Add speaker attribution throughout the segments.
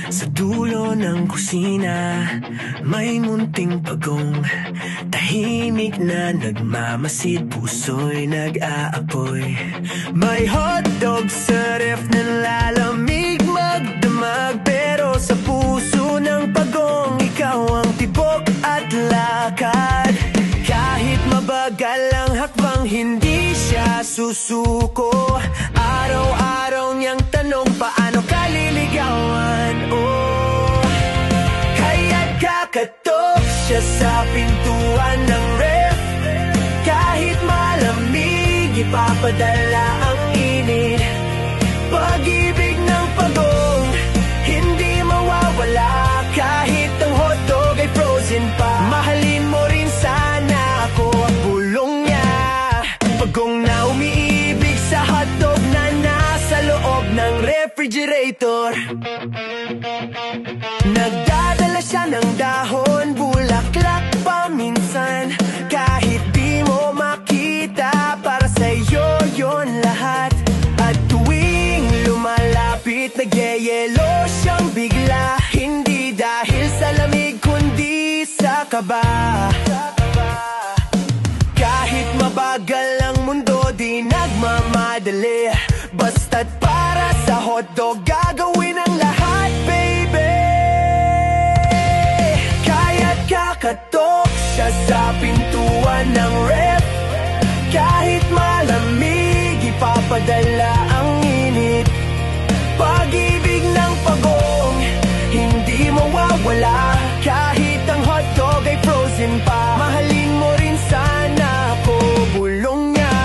Speaker 1: Sa dulo ng kusina, may munting pagong. Tahimik na nagmamasid, puso'y nag-aapoy. May hotdog sa ref na lalamig magdamag, pero sa puso ng pagong, ikaw ang tibok at lakad. Kahit mabagal ang hakbang, hindi siya susuko. Araw-araw niyang tanong, paano ka liligawan? Oh, kaya't kakatok siya sa pintuan ng ref. Kahit malamig, ipapadala ang init. Pag-ibig ng pagong, hindi mawawala. Kahit ang hotdog ay frozen pa, mahalin mo rin sana ako, ang bulong niya. Pagong na umiibig sa hotdog na nasa loob ng refrigerator. Nagdadala siya ng dahon, bulaklak paminsan. Kahit di mo makita, para sa'yo yon lahat. At tuwing lumalapit, nagyayelo siyang bigla. Hindi dahil sa lamig, kundi sa kaba. Kahit mabagal ang mundo, di nagmamadali. Basta't para sa hotdog, gagawin ang lahat, baby. Kaya't kakatok siya sa pintuan ng ref. Kahit malamig, ipapadala ang init. Pag-ibig ng pagong, hindi mawawala. Kahit ang hotdog ay frozen pa, mahalin mo rin sana ako, bulong niya.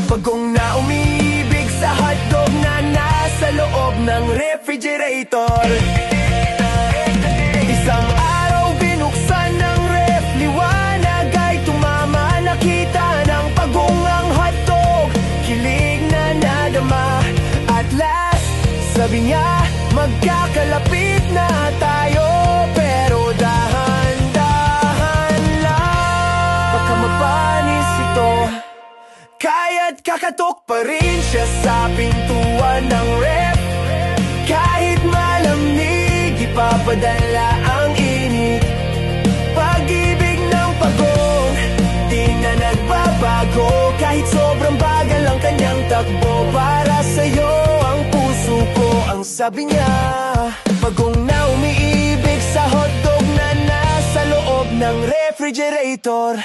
Speaker 1: Pagong na umiibig sa hotdog na nasa loob ng refrigerator. Isang araw binuksan ng ref, liwanag ay tumama. Nakita ng pagong ang hotdog, kilig na nadama. At last, sabi niya, magkakalapit na tayo. Pero dahan-dahan lang, baka mapanis ito. Kaya't kakatok pa rin siya sa pintuan ng ref. Kahit malamig, ipapadala ang init. Pag-ibig ng pagong, di na nagbabago. Kahit sobrang bagal ang kanyang takbo, para sa'yo ang puso ko, ang sabi niya. Pagong na umiibig sa hotdog na nasa loob ng refrigerator.